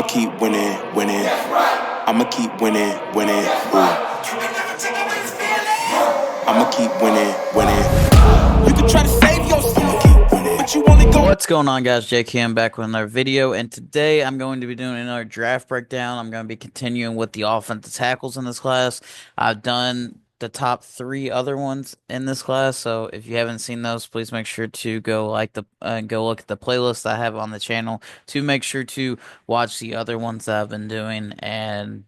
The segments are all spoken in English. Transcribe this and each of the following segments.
keep winning, winning. I'ma keep winning, winning. Ooh. I'ma keep winning, winning. You can try to save yourself, keep winning, but you only go. What's going on, guys? JK, I'm back with another video, and today I'm going to be doing another draft breakdown. I'm going to be continuing with the offensive tackles in this class. I've done the top three other ones in this class, so if you haven't seen those, please make sure to go look at the playlist I have on the channel to make sure to watch the other ones that I've been doing and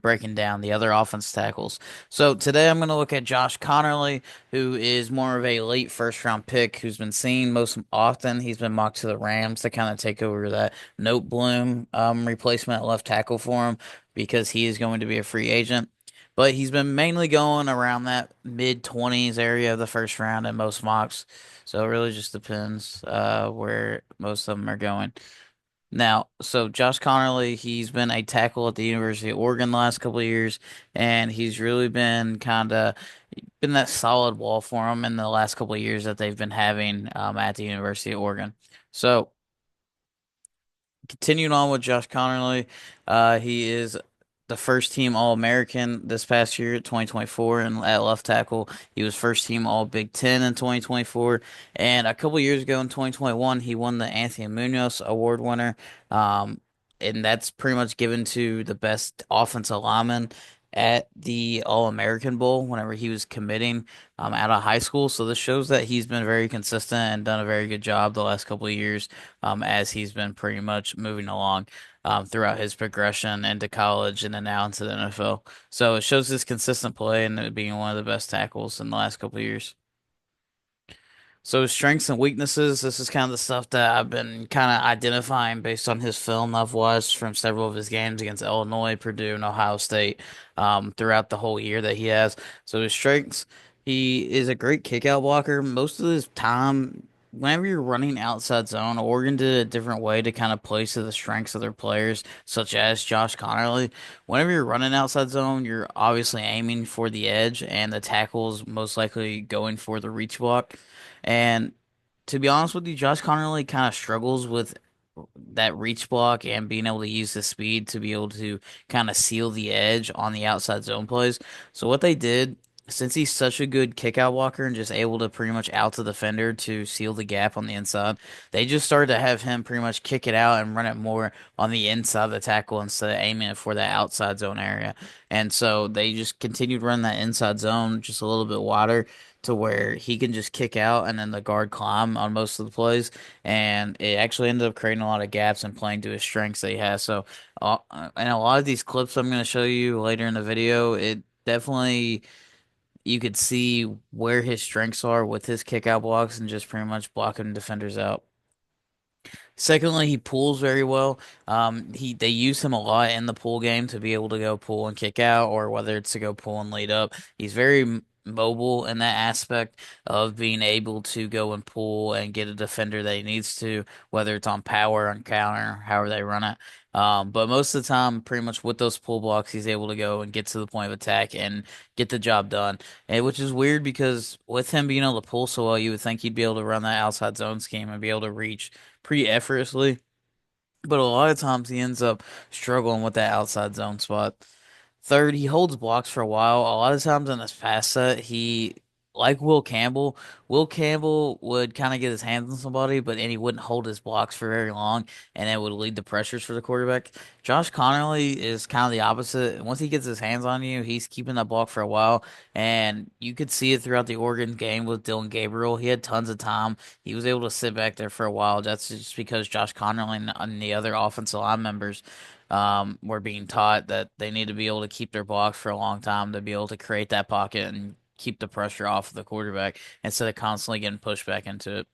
breaking down the other offensive tackles. So today I'm going to look at Josh Conerly, who is more of a late first round pick who's been seen most often. He's been mocked to the Rams to kind of take over that Note Bloom replacement at left tackle for him because he is going to be a free agent. But he's been mainly going around that mid 20s area of the first round in most mocks. So it really just depends where most of them are going. Now, so Josh Conerly, he's been a tackle at the University of Oregon the last couple of years, and he's really been kind of been that solid wall for him in the last couple of years that they've been having at the University of Oregon. So, continuing on with Josh Conerly, he is the first team All American this past year, 2024, and at left tackle, he was first team All Big Ten in 2024. And a couple years ago in 2021, he won the Anthony Munoz Award winner. Um, and that's pretty much given to the best offensive lineman at the All American Bowl whenever he was committing out of high school. So this shows that he's been very consistent and done a very good job the last couple of years as he's been pretty much moving along throughout his progression into college and then now into the NFL. So it shows his consistent play and it being one of the best tackles in the last couple of years. So his strengths and weaknesses, this is kind of the stuff that I've been kind of identifying based on his film I've watched from several of his games against Illinois, Purdue, and Ohio State throughout the whole year that he has. So his strengths, he is a great kickout blocker. Most of his time, whenever you're running outside zone, Oregon did a different way to kind of play to the strengths of their players, such as Josh Conerly. Whenever you're running outside zone, you're obviously aiming for the edge, and the tackle's most likely going for the reach block. And to be honest with you, Josh Conerly kind of struggles with that reach block and being able to use the speed to be able to kind of seal the edge on the outside zone plays. So what they did, since he's such a good kickout blocker and just able to pretty much out the defender to seal the gap on the inside, they just started to have him pretty much kick it out and run it more on the inside of the tackle instead of aiming it for that outside zone area. And so they just continued running that inside zone just a little bit wider to where he can just kick out and then the guard climb on most of the plays. And it actually ended up creating a lot of gaps and playing to his strengths that he has. So, and a lot of these clips I'm going to show you later in the video, it definitely you could see where his strengths are with his kick out blocks and just pretty much blocking defenders out. Secondly, he pulls very well. They use him a lot in the pull game to be able to go pull and kick out, or whether it's to go pull and lead up. He's very mobile in that aspect of being able to go and pull and get a defender that he needs to, whether it's on power, on counter, however they run it. But most of the time, pretty much with those pull blocks, he's able to go and get to the point of attack and get the job done. And which is weird because with him being able to pull so well, you would think he'd be able to run that outside zone scheme and be able to reach pretty effortlessly. But a lot of times he ends up struggling with that outside zone spot. Third, he holds blocks for a while. A lot of times in his pass set, like Will Campbell would kind of get his hands on somebody, but and he wouldn't hold his blocks for very long, and it would lead to pressures for the quarterback. Josh Connerly is kind of the opposite. Once he gets his hands on you, he's keeping that block for a while, and you could see it throughout the Oregon game with Dylan Gabriel. He had tons of time. He was able to sit back there for a while. That's just because Josh Connerly and the other offensive line members were being taught that they need to be able to keep their blocks for a long time to be able to create that pocket and keep the pressure off of the quarterback instead of constantly getting pushed back into it.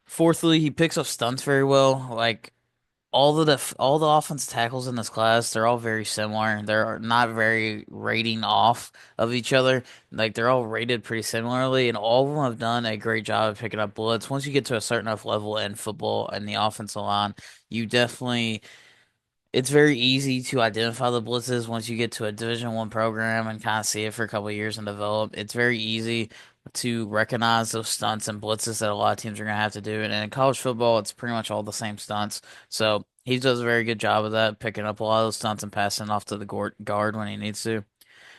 Fourthly, he picks up stunts very well. Like all the offense tackles in this class, they're all very similar. They're not very rating off of each other. Like they're all rated pretty similarly, and all of them have done a great job of picking up blitz. Once you get to a certain enough level in football and the offensive line, you definitely it's very easy to identify the blitzes once you get to a Division I program and kind of see it for a couple of years and develop. It's very easy to recognize those stunts and blitzes that a lot of teams are going to have to do. And in college football, it's pretty much all the same stunts. So He does a very good job of that, picking up a lot of those stunts and passing off to the guard when he needs to.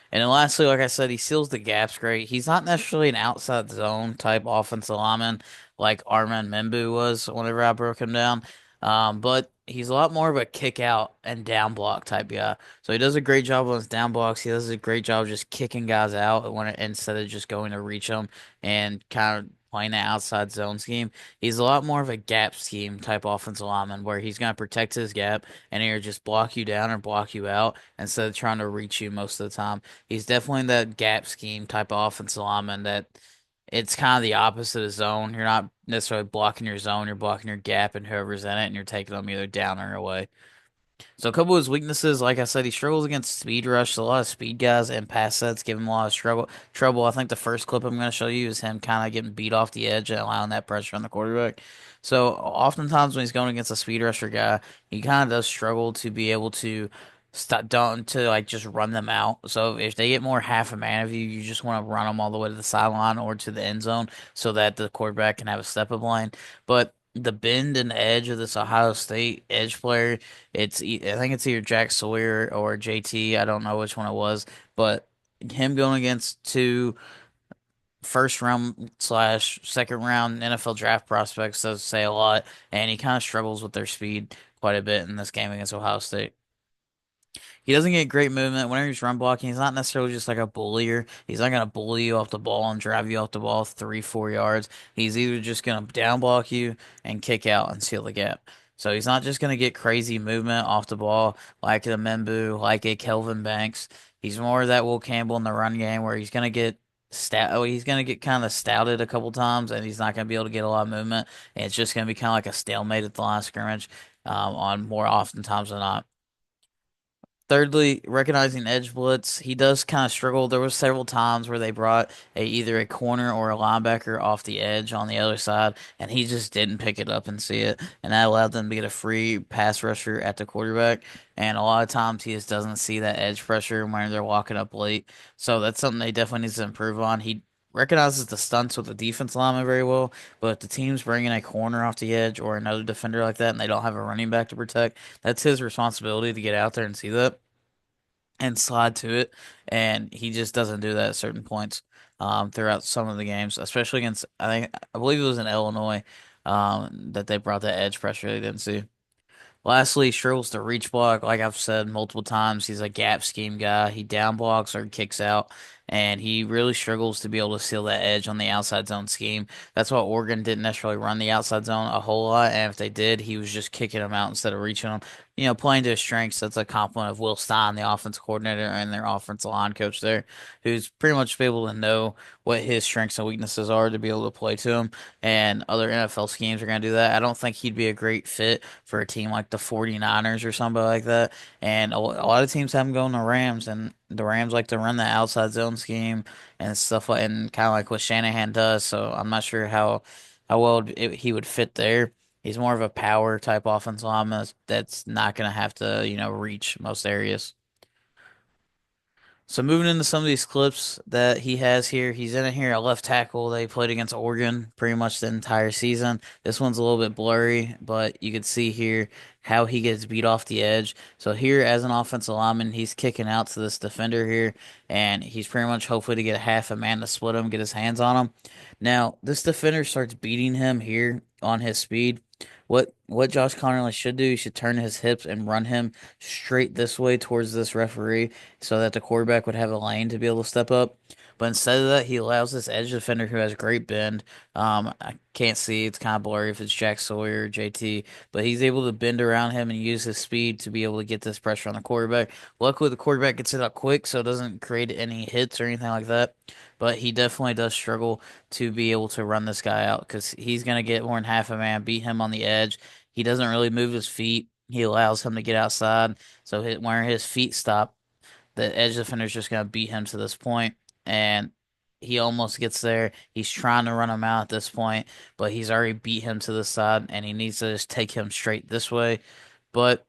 And then lastly, like I said, he seals the gaps great. He's not necessarily an outside zone type offensive lineman like Armin Membu was whenever I broke him down. But he's a lot more of a kick out and down block type guy. So he does a great job on his down blocks. He does a great job of just kicking guys out instead of just going to reach them and kind of playing that outside zone scheme. He's a lot more of a gap scheme type offensive lineman where he's going to protect his gap and either just block you down or block you out instead of trying to reach you most of the time. He's definitely that gap scheme type of offensive lineman that it's kind of the opposite of zone. You're not necessarily blocking your zone, you're blocking your gap and whoever's in it, and you're taking them either down or away. So a couple of his weaknesses, like I said, he struggles against speed rush. A lot of speed guys and pass sets give him a lot of trouble. I think the first clip I'm going to show you is him kind of getting beat off the edge and allowing that pressure on the quarterback. So oftentimes when he's going against a speed rusher guy, he kind of does struggle to be able to stop down to like just run them out. So if they get more half a man of you, you just want to run them all the way to the sideline or to the end zone so that the quarterback can have a step up line. But the bend and edge of this Ohio State edge player. I think it's either Jack Sawyer or JT. I don't know which one it was, but him going against two first round slash second round NFL draft prospects does say a lot, and he kind of struggles with their speed quite a bit in this game against Ohio State. He doesn't get great movement whenever he's run blocking. He's not necessarily just like a bullier. He's not gonna bully you off the ball and drive you off the ball 3, 4 yards. He's either just gonna down block you and kick out and seal the gap. So he's not just gonna get crazy movement off the ball like a Membu, like a Kelvin Banks. He's more of that Will Campbell in the run game where he's gonna get kind of stouted a couple times and he's not gonna be able to get a lot of movement. And it's just gonna be kind of like a stalemate at the line of scrimmage, on more often times than not. Thirdly, recognizing edge blitz, he does kind of struggle. There was several times where they brought either a corner or a linebacker off the edge on the other side, and he just didn't pick it up and see it, and that allowed them to get a free pass rusher at the quarterback. And a lot of times he just doesn't see that edge pressure when they're walking up late. So that's something they definitely need to improve on. He recognizes the stunts with the defense lineman very well, but if the team's bringing a corner off the edge or another defender like that, and they don't have a running back to protect, that's his responsibility to get out there and see that and slide to it, and he just doesn't do that at certain points throughout some of the games, especially against I believe it was in Illinois that they brought that edge pressure they didn't see. Lastly, struggles to reach block. Like I've said multiple times, he's a gap scheme guy. He down blocks or kicks out, and he really struggles to be able to seal that edge on the outside zone scheme. That's why Oregon didn't necessarily run the outside zone a whole lot, and if they did, he was just kicking them out instead of reaching them. Playing to his strengths, that's a compliment of Will Stein, the offense coordinator and their offensive line coach there, who's pretty much be able to know what his strengths and weaknesses are to be able to play to him. And other NFL schemes are going to do that. I don't think he'd be a great fit for a team like the 49ers or somebody like that. And a lot of teams have him going to Rams, and the Rams like to run the outside zone scheme and stuff like, and kind of like what Shanahan does. So I'm not sure how well he would fit there. He's more of a power type offensive lineman that's not going to have to, reach most areas. So moving into some of these clips that he has here, he's in it here at left tackle. They played against Oregon pretty much the entire season. This one's a little bit blurry, but you can see here how he gets beat off the edge. So here, as an offensive lineman, he's kicking out to this defender here, and he's pretty much hopefully to get a half a man to split him, get his hands on him. Now, this defender starts beating him here on his speed. What Josh Conerly should do, he should turn his hips and run him straight this way towards this referee so that the quarterback would have a lane to be able to step up. But instead of that, he allows this edge defender who has great bend. I can't see, it's kind of blurry if it's Jack Sawyer or JT, but he's able to bend around him and use his speed to be able to get this pressure on the quarterback. Luckily, the quarterback gets it up quick, so it doesn't create any hits or anything like that. But he definitely does struggle to be able to run this guy out because he's going to get more than half a man, beat him on the edge. He doesn't really move his feet. He allows him to get outside. So where his feet stop, the edge defender's just going to beat him to this point, and he almost gets there. He's trying to run him out at this point, but he's already beat him to the side, and he needs to just take him straight this way. But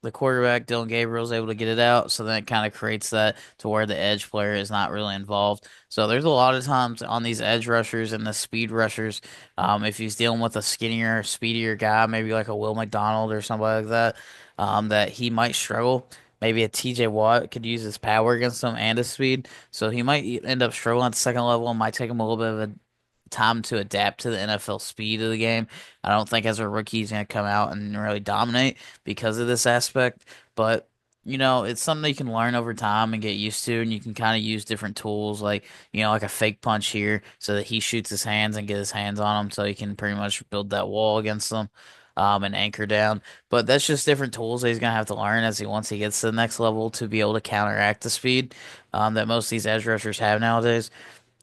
the quarterback, Dylan Gabriel, is able to get it out. So then it kind of creates that to where the edge player is not really involved. So there's a lot of times on these edge rushers and the speed rushers, if he's dealing with a skinnier, speedier guy, maybe like a Will McDonald or somebody like that, that he might struggle. Maybe a TJ Watt could use his power against him and his speed. So he might end up struggling at the second level. It might take him a little bit of a time to adapt to the NFL speed of the game. I don't think as a rookie he's going to come out and really dominate because of this aspect, but it's something you can learn over time and get used to, and you can kind of use different tools like, like a fake punch here so that he shoots his hands and get his hands on him so he can pretty much build that wall against them. And anchor down, but that's just different tools that he's gonna have to learn as he once he gets to the next level to be able to counteract the speed that most of these edge rushers have nowadays.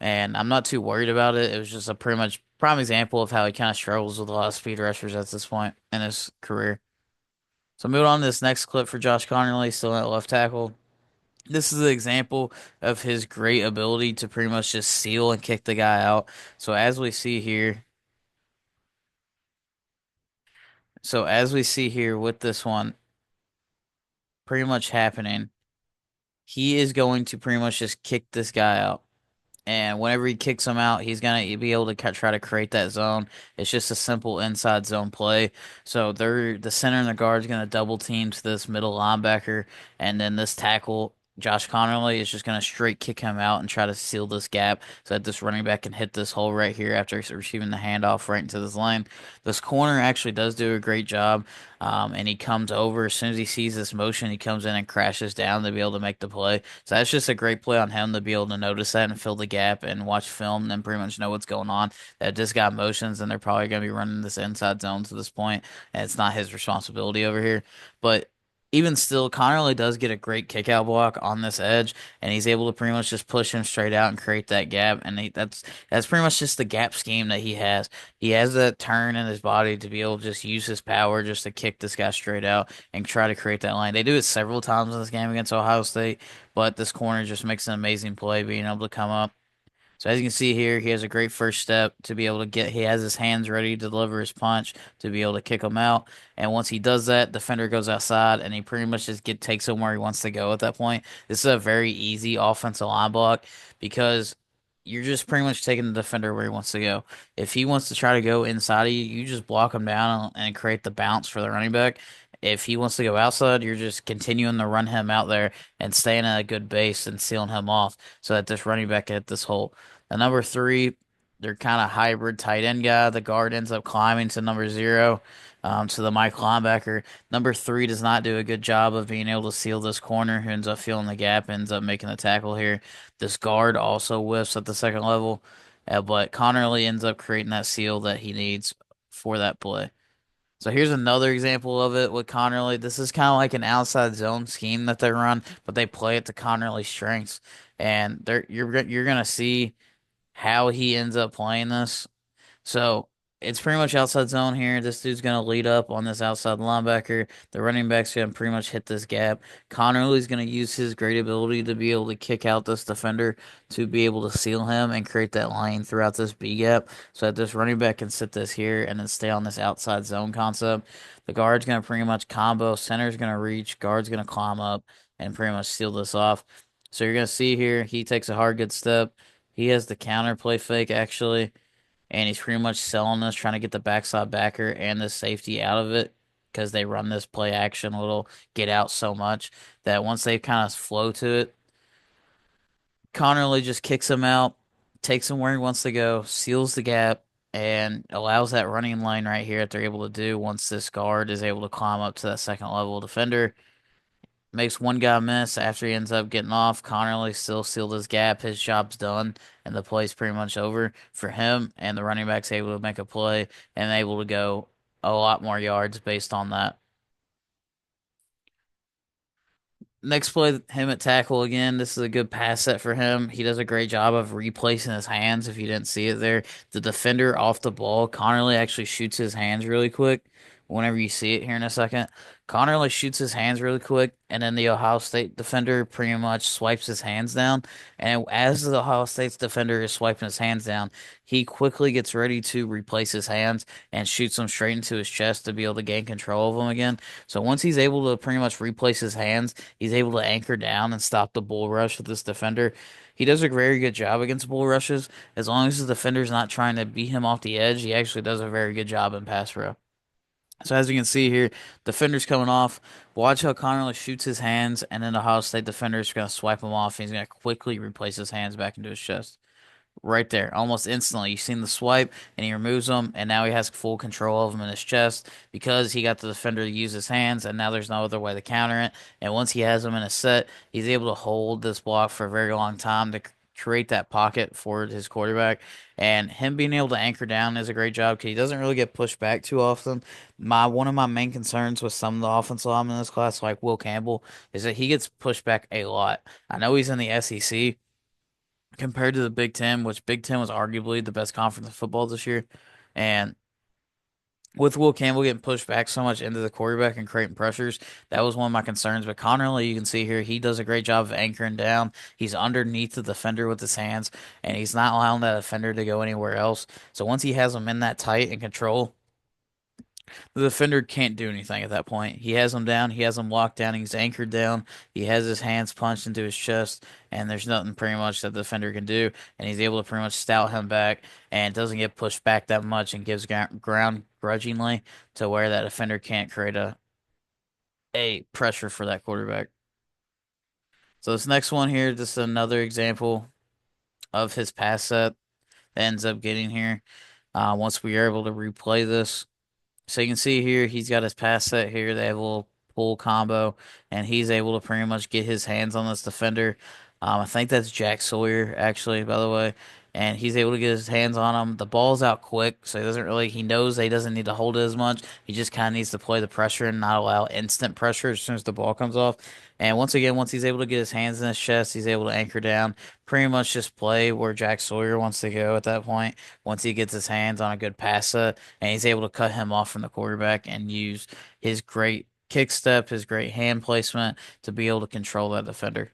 And I'm not too worried about it. It was just a pretty much prime example of how he kind of struggles with a lot of speed rushers at this point in his career. So moving on to this next clip for Josh Conerly, still at left tackle. This is an example of his great ability to pretty much just seal and kick the guy out. So as we see here, with this one pretty much happening, he is going to pretty much just kick this guy out. And whenever he kicks him out, he's gonna be able to try to create that zone. It's just a simple inside zone play. So the center and the guard is gonna double team to this middle linebacker, and then this tackle, Josh Conerly, is just gonna straight kick him out and try to seal this gap so that this running back can hit this hole right here after receiving the handoff right into this lane. This corner actually does do a great job, and he comes over as soon as he sees this motion. He comes in and crashes down to be able to make the play. So that's just a great play on him to be able to notice that and fill the gap and watch film and pretty much know what's going on. That just got motions and they're probably going to be running this inside zone to this point, and it's not his responsibility over here. But even still, Connerly does get a great kick out block on this edge, and he's able to pretty much just push him straight out and create that gap. And that's pretty much just the gap scheme that he has. He has that turn in his body to be able to just use his power just to kick this guy straight out and try to create that line. They do it several times in this game against Ohio State, but this corner just makes an amazing play being able to come up. So as you can see here, he has a great first step to be able to he has his hands ready to deliver his punch to be able to kick him out. And once he does that, defender goes outside and he pretty much just takes him where he wants to go at that point. This is a very easy offensive line block because you're just pretty much taking the defender where he wants to go. If he wants to try to go inside of you, you just block him down and create the bounce for the running back. If he wants to go outside, you're just continuing to run him out there and staying at a good base and sealing him off so that this running back can hit this hole. The number three, they're kind of hybrid tight end guy. The guard ends up climbing to number zero, to the Mike linebacker. Number three does not do a good job of being able to seal this corner, who ends up filling the gap, ends up making the tackle here. This guard also whiffs at the second level, but Connerly ends up creating that seal that he needs for that play. So here's another example of it with Connerly. This is kind of like an outside zone scheme that they run, but they play it to Connerly's strengths, and you're gonna see how he ends up playing this. So it's pretty much outside zone here. This dude's going to lead up on this outside linebacker. The running back's going to pretty much hit this gap. Connerly's going to use his great ability to be able to kick out this defender to be able to seal him and create that lane throughout this B gap so that this running back can sit this here and then stay on this outside zone concept. The guard's going to pretty much combo. Center's going to reach. Guard's going to climb up and pretty much seal this off. So you're going to see here, he takes a hard good step. He has the counter play fake actually, and he's pretty much selling us, trying to get the backside backer and the safety out of it because they run this play action little get out so much that once they kind of flow to it, Connerly just kicks him out, takes him where he wants to go, seals the gap, and allows that running line right here that they're able to do once this guard is able to climb up to that second level defender. Makes one guy miss after he ends up getting off. Connerly still sealed his gap. His job's done, and the play's pretty much over for him. And the running back's able to make a play and able to go a lot more yards based on that. Next play, him at tackle again. This is a good pass set for him. He does a great job of replacing his hands if you didn't see it there. The defender off the ball, Connerly actually shoots his hands really quick whenever you see it here in a second. Conerly shoots his hands really quick, and then the Ohio State defender pretty much swipes his hands down. And as the Ohio State's defender is swiping his hands down, he quickly gets ready to replace his hands and shoots them straight into his chest to be able to gain control of them again. So once he's able to pretty much replace his hands, he's able to anchor down and stop the bull rush with this defender. He does a very good job against bull rushes. As long as the defender's not trying to beat him off the edge, he actually does a very good job in pass pro. So as you can see here, defender's coming off. Watch how Conerly shoots his hands, and then the Ohio State defender is going to swipe him off, and he's going to quickly replace his hands back into his chest. Right there, almost instantly. You've seen the swipe, and he removes them, and now he has full control of them in his chest because he got the defender to use his hands, and now there's no other way to counter it. And once he has them in a set, he's able to hold this block for a very long time to create that pocket for his quarterback. And him being able to anchor down is a great job because he doesn't really get pushed back too often. My one of my main concerns with some of the offensive linemen in this class, like Will Campbell, is that he gets pushed back a lot. I know he's in the SEC compared to the Big Ten, which Big Ten was arguably the best conference in football this year. And with Will Campbell getting pushed back so much into the quarterback and creating pressures, that was one of my concerns. But Conerly, you can see here, he does a great job of anchoring down. He's underneath the defender with his hands, and he's not allowing that defender to go anywhere else. So once he has him in that tight and control, the defender can't do anything at that point. He has him down, he has him locked down, he's anchored down, he has his hands punched into his chest, and there's nothing pretty much that the defender can do, and he's able to pretty much stout him back and doesn't get pushed back that much and gives ground grudgingly to where that defender can't create a pressure for that quarterback. So this next one here, just another example of his pass set that ends up getting here. Once we are able to replay this. So you can see here, he's got his pass set here. They have a little pull combo, and he's able to pretty much get his hands on this defender. I think that's Jack Sawyer, actually, by the way. And he's able to get his hands on him. The ball's out quick, so he knows that he doesn't need to hold it as much. He just kind of needs to play the pressure and not allow instant pressure as soon as the ball comes off. And once again, once he's able to get his hands in his chest, he's able to anchor down, pretty much just play where Jack Sawyer wants to go at that point. Once he gets his hands on a good pass set, and he's able to cut him off from the quarterback and use his great kick step, his great hand placement to be able to control that defender.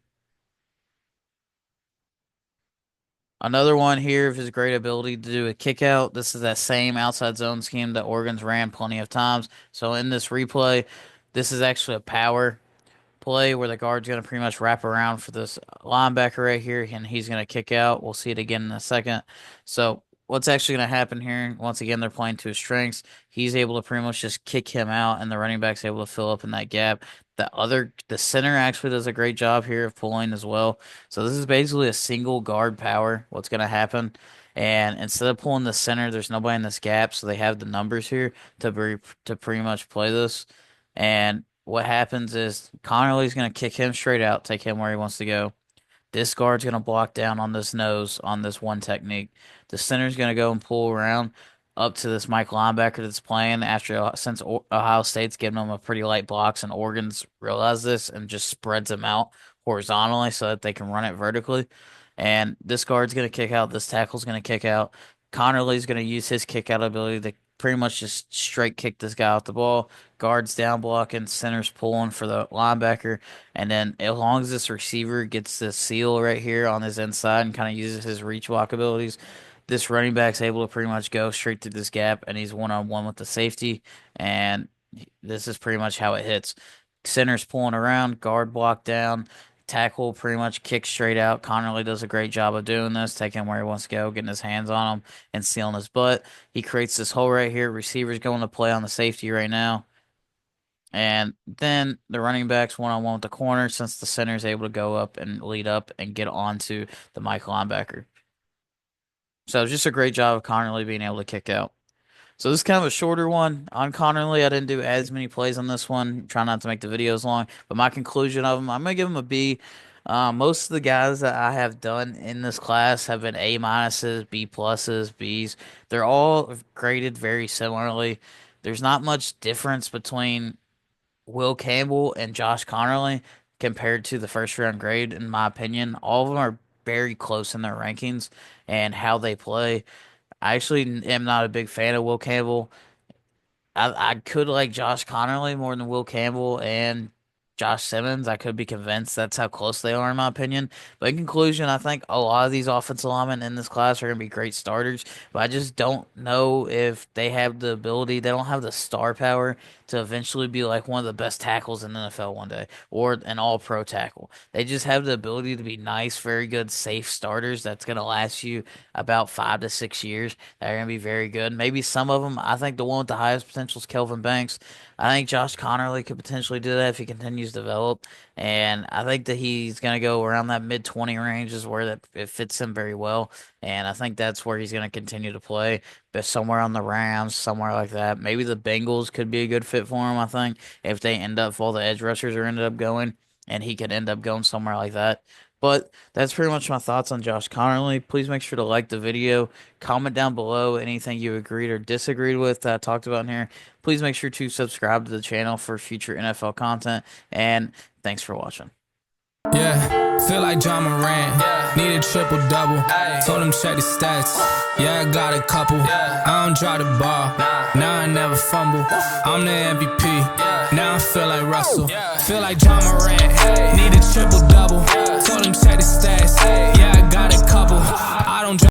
Another one here of his great ability to do a kick out. This is that same outside zone scheme that Oregon's ran plenty of times. So in this replay, this is actually a power play where the guard's going to pretty much wrap around for this linebacker right here, and he's going to kick out. We'll see it again in a second. So what's actually going to happen here, once again, they're playing to his strengths. He's able to pretty much just kick him out, and the running back's able to fill up in that gap. The center actually does a great job here of pulling as well. So this is basically a single guard power, what's going to happen. And instead of pulling the center, there's nobody in this gap, so they have the numbers here to pretty much play this. And what happens is Connerly's going to kick him straight out, take him where he wants to go. This guard's going to block down on this nose on this one technique. The center's going to go and pull around up to this Mike linebacker that's playing since Ohio State's giving them a pretty light blocks and Oregon's realized this and just spreads them out horizontally so that they can run it vertically. And this guard's going to kick out. This tackle's going to kick out. Connerly's going to use his kick out ability to pretty much just straight kick this guy off the ball. Guards down blocking, center's pulling for the linebacker. And then as long as this receiver gets the seal right here on his inside and kind of uses his reach block abilities, this running back's able to pretty much go straight through this gap and he's one-on-one with the safety. And this is pretty much how it hits. Center's pulling around, guard block down, tackle pretty much kicks straight out. Conerly does a great job of doing this, taking him where he wants to go, getting his hands on him and sealing his butt. He creates this hole right here. Receiver's going to play on the safety right now. And then the running back's one-on-one with the corner since the center is able to go up and lead up and get onto the Mike linebacker. So just a great job of Conerly being able to kick out. So this is kind of a shorter one on Conerly. I didn't do as many plays on this one. Try not to make the videos long. But my conclusion of them, I'm gonna give him a B. Most of the guys that I have done in this class have been A minuses, B pluses, Bs. They're all graded very similarly. There's not much difference between Will Campbell and Josh Conerly compared to the first round grade, in my opinion. All of them are very close in their rankings and how they play. I actually am not a big fan of Will Campbell. I could like Josh Conerly more than Will Campbell and Josh Simmons. I could be convinced that's how close they are, in my opinion. But in conclusion, I think a lot of these offensive linemen in this class are going to be great starters. But I just don't know if they have the ability, they don't have the star power to eventually be like one of the best tackles in the NFL one day or an all pro tackle. They just have the ability to be nice, very good, safe starters that's going to last you about 5 to 6 years. They're going to be very good. Maybe some of them, I think the one with the highest potential is Kelvin Banks. I think Josh Connerly could potentially do that if he continues to develop. And I think that he's going to go around that mid 20 range is where that it fits him very well. And I think that's where he's going to continue to play. But somewhere on the Rams, somewhere like that. Maybe the Bengals could be a good fit for him, I think, if they end up, if all the edge rushers are ended up going, and he could end up going somewhere like that. But that's pretty much my thoughts on Josh Connerly. Please make sure to like the video, comment down below anything you agreed or disagreed with that I talked about in here. Please make sure to subscribe to the channel for future NFL content, and thanks for watching. Yeah, feel like John Moran. Need a triple double. Told him check the stats. Yeah, I got a couple. I don't drop the ball. Now I never fumble. I'm the MVP. Now I feel like Russell. Feel like John Moran. Need a triple double. Told him check the stats. Yeah, I got a couple.